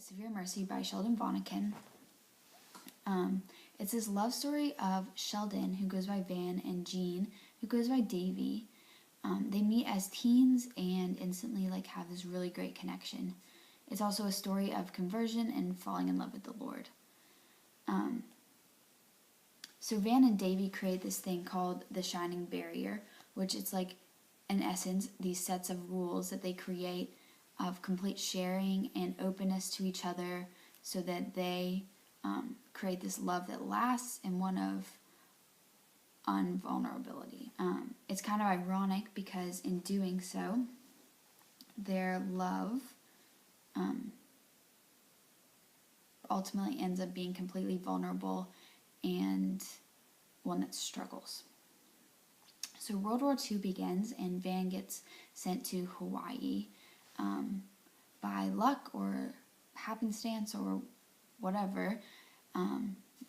Severe Mercy by Sheldon Vonnegut. It's this love story of Sheldon, who goes by Van, and Jean, who goes by Davy. They meet as teens and instantly have this really great connection. It's also a story of conversion and falling in love with the Lord. So Van and Davy create this thing called the Shining Barrier, which it's in essence, these sets of rules that they create of complete sharing and openness to each other so that they create this love that lasts and one of unvulnerability. It's kind of ironic because in doing so, their love ultimately ends up being completely vulnerable and one that struggles. So World War II begins and Van gets sent to Hawaii. By luck or happenstance or whatever,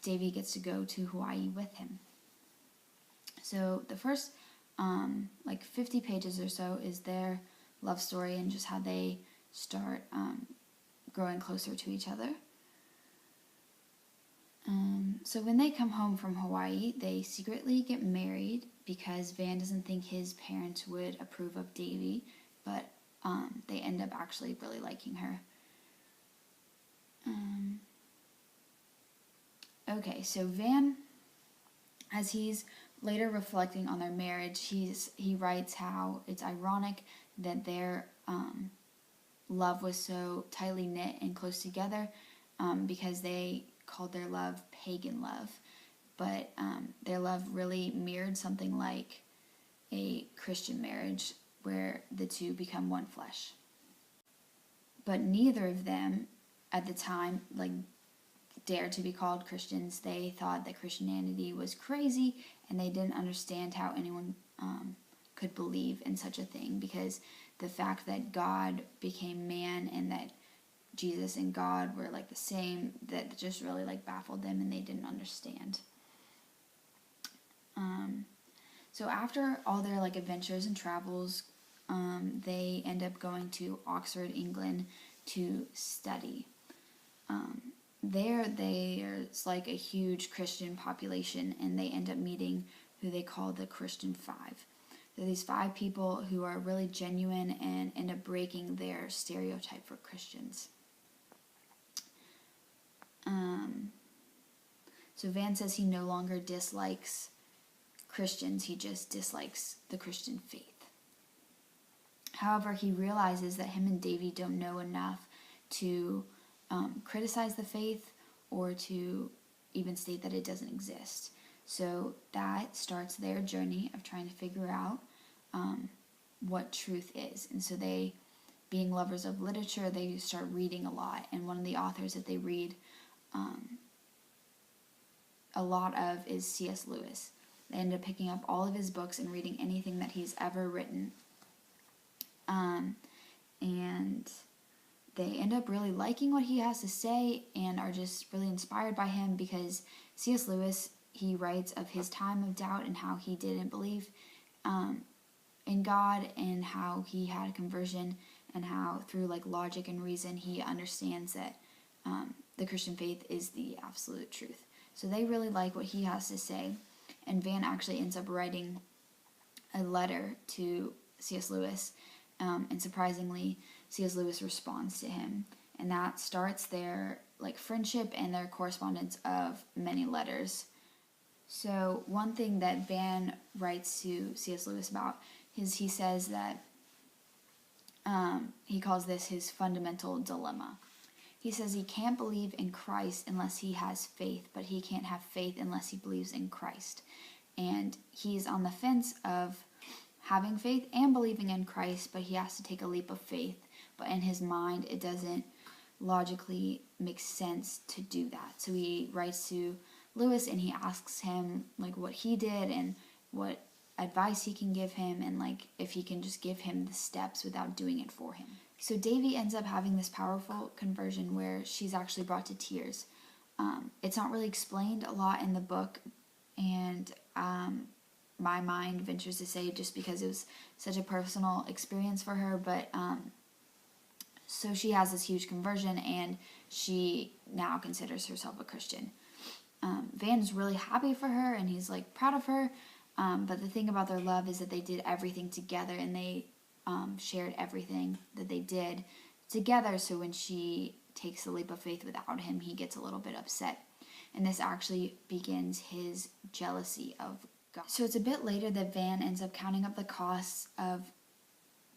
Davy gets to go to Hawaii with him. So the first 50 pages or so is their love story and just how they start growing closer to each other. So when they come home from Hawaii, they secretly get married because Van doesn't think his parents would approve of Davy, but they end up actually really liking her. Okay, so Van, as he's later reflecting on their marriage, he writes how it's ironic that their love was so tightly knit and close together because they called their love pagan love, but their love really mirrored something like a Christian marriage where the two become one flesh. But neither of them at the time dared to be called Christians. They thought that Christianity was crazy and they didn't understand how anyone could believe in such a thing, because the fact that God became man and that Jesus and God were the same, that just really baffled them and they didn't understand. So after all their adventures and travels, they end up going to Oxford, England to study. There's a huge Christian population, and they end up meeting who they call the Christian Five. They're these 5 people who are really genuine and end up breaking their stereotype for Christians. So Van says he no longer dislikes Christians, he just dislikes the Christian faith. However, he realizes that him and Davy don't know enough to criticize the faith or to even state that it doesn't exist. So that starts their journey of trying to figure out what truth is. And so they, being lovers of literature, they start reading a lot. And one of the authors that they read a lot of is C.S. Lewis. They end up picking up all of his books and reading anything that he's ever written. And they end up really liking what he has to say and are just really inspired by him, because C.S. Lewis, he writes of his time of doubt and how he didn't believe in God and how he had a conversion, and how through logic and reason he understands that the Christian faith is the absolute truth. So they really like what he has to say, and Van actually ends up writing a letter to C.S. Lewis, and surprisingly, C.S. Lewis responds to him, and that starts their friendship and their correspondence of many letters. So one thing that Van writes to C.S. Lewis about is he says that he calls this his fundamental dilemma. He says he can't believe in Christ unless he has faith, but he can't have faith unless he believes in Christ. And he's on the fence of having faith and believing in Christ, but he has to take a leap of faith. But in his mind, it doesn't logically make sense to do that. So he writes to Lewis and he asks him what he did and what advice he can give him, and if he can just give him the steps without doing it for him. So Davy ends up having this powerful conversion where she's actually brought to tears. It's not really explained a lot in the book, and my mind ventures to say just because it was such a personal experience for her, but So she has this huge conversion, and she now considers herself a Christian. Van is really happy for her, and he's like proud of her. But the thing about their love is that they did everything together, and they shared everything that they did together. So when she takes the leap of faith without him, he gets a little bit upset. And this actually begins his jealousy of God. So it's a bit later that Van ends up counting up the costs of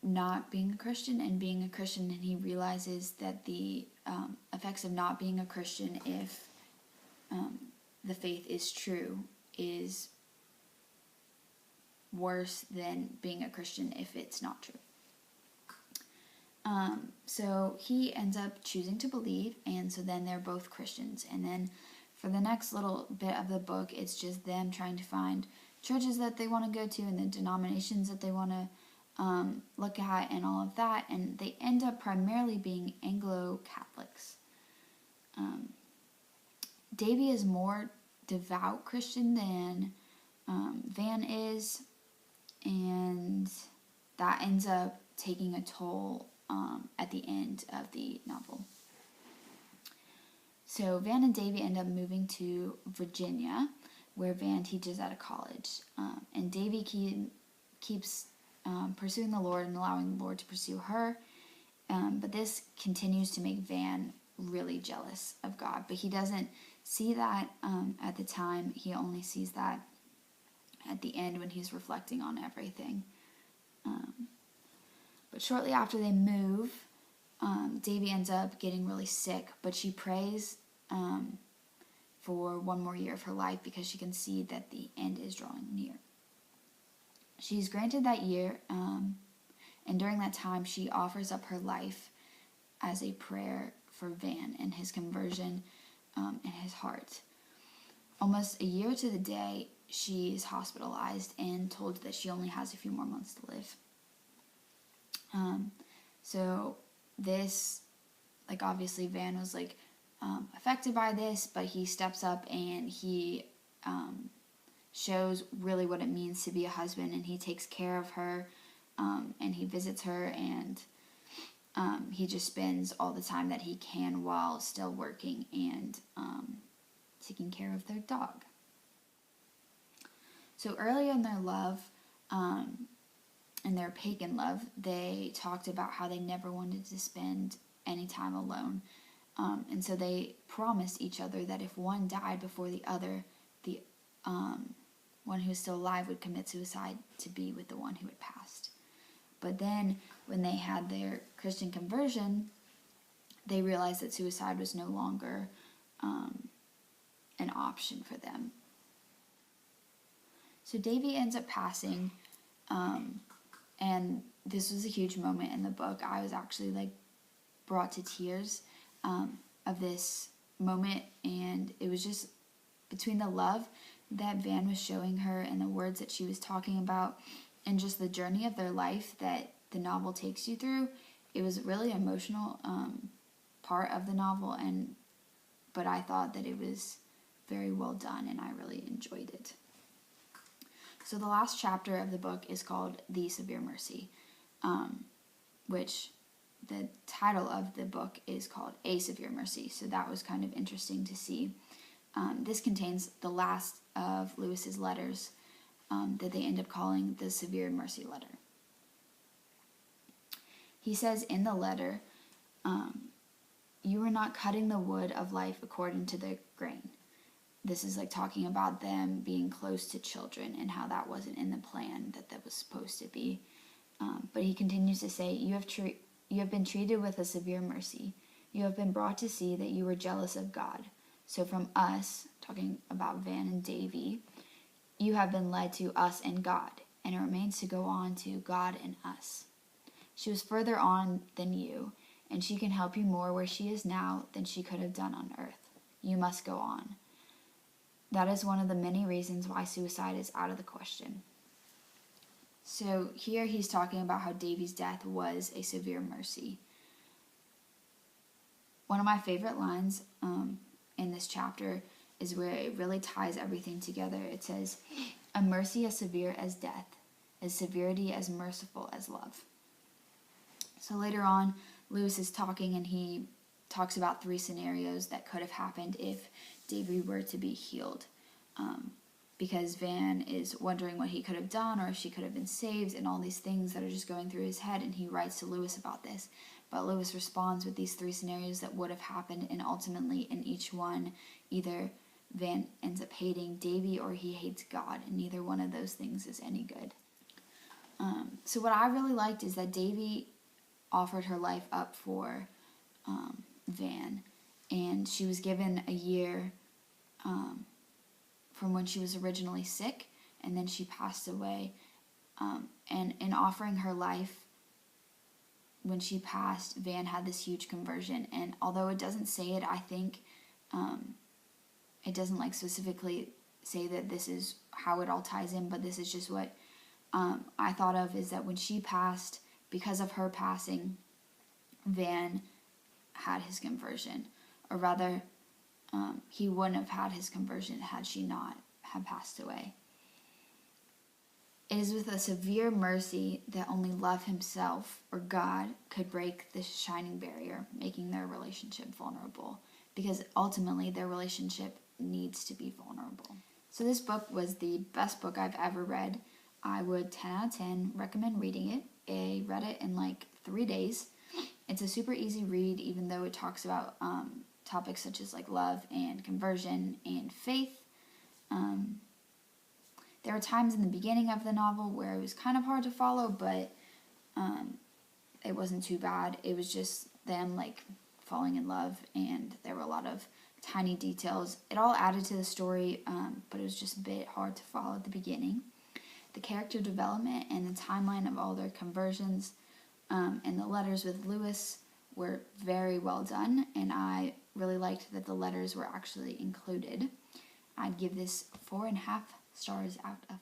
not being a Christian and being a Christian, and he realizes that the effects of not being a Christian, if the faith is true, is worse than being a Christian if it's not true. So he ends up choosing to believe, and so then they're both Christians. And then for the next little bit of the book, it's just them trying to find churches that they want to go to and the denominations that they want to look at and all of that. And they end up primarily being Anglo-Catholics. Davy is more devout Christian than Van is, and that ends up taking a toll at the end of the novel. So Van and Davy end up moving to Virginia, where Van teaches at a college. And Davy keeps pursuing the Lord and allowing the Lord to pursue her. But this continues to make Van really jealous of God. But he doesn't see that at the time. He only sees that at the end when he's reflecting on everything. But shortly after they move, Davy ends up getting really sick, but she prays for one more year of her life because she can see that the end is drawing near. She's granted that year, and during that time she offers up her life as a prayer for Van and his conversion and his heart. Almost a year to the day, she is hospitalized and told that she only has a few more months to live. So this, like, obviously Van was like affected by this, but he steps up and he shows really what it means to be a husband, and he takes care of her, and he visits her, and he just spends all the time that he can while still working and taking care of their dog. So earlier in their love, in their pagan love, they talked about how they never wanted to spend any time alone. And so they promised each other that if one died before the other, the one who was still alive would commit suicide to be with the one who had passed. But then when they had their Christian conversion, they realized that suicide was no longer an option for them. So Davy ends up passing, and this was a huge moment in the book. I was actually like brought to tears of this moment, and it was just between the love that Van was showing her and the words that she was talking about and just the journey of their life that the novel takes you through. It was a really emotional part of the novel, but I thought that it was very well done and I really enjoyed it. So the last chapter of the book is called The Severe Mercy, which the title of the book is called A Severe Mercy. So that was kind of interesting to see. This contains the last of Lewis's letters that they end up calling the Severe Mercy letter. He says in the letter, you are not cutting the wood of life according to the grain. This is like talking about them being close to children and how that wasn't in the plan that was supposed to be. But he continues to say, you have been treated with a severe mercy. You have been brought to see that you were jealous of God. So from us, talking about Van and Davy, you have been led to us and God, and it remains to go on to God and us. She was further on than you, and she can help you more where she is now than she could have done on earth. You must go on. That is one of the many reasons why suicide is out of the question. So here he's talking about how Davy's death was a severe mercy. One of my favorite lines in this chapter is where it really ties everything together. It says, a mercy as severe as death, as severity as merciful as love. So later on, Lewis is talking, and he talks about 3 scenarios that could have happened if Davy were to be healed. Because Van is wondering what he could have done or if she could have been saved, and all these things that are just going through his head, and he writes to Lewis about this. But Lewis responds with these 3 scenarios that would have happened, and ultimately in each one, either Van ends up hating Davy or he hates God, and neither one of those things is any good. So what I really liked is that Davy offered her life up for Van, and she was given a year from when she was originally sick, and then she passed away. And in offering her life, when she passed, Van had this huge conversion. And although it doesn't say it, I think it doesn't like specifically say that this is how it all ties in, but this is just what I thought of, is that when she passed, because of her passing, Van had his conversion. Or rather, he wouldn't have had his conversion had she not have passed away. It is with a severe mercy that only love himself, or God, could break this shining barrier, making their relationship vulnerable. Because ultimately, their relationship needs to be vulnerable. So this book was the best book I've ever read. I would 10 out of 10 recommend reading it. I read it in like 3 days. It's a super easy read, even though it talks about topics such as like love and conversion and faith. There were times in the beginning of the novel where it was kind of hard to follow, but it wasn't too bad. It was just them like falling in love, and there were a lot of tiny details. It all added to the story, but it was just a bit hard to follow at the beginning. The character development and the timeline of all their conversions and the letters with Lewis were very well done, and I really liked that the letters were actually included. I'd give this 4.5 stars out of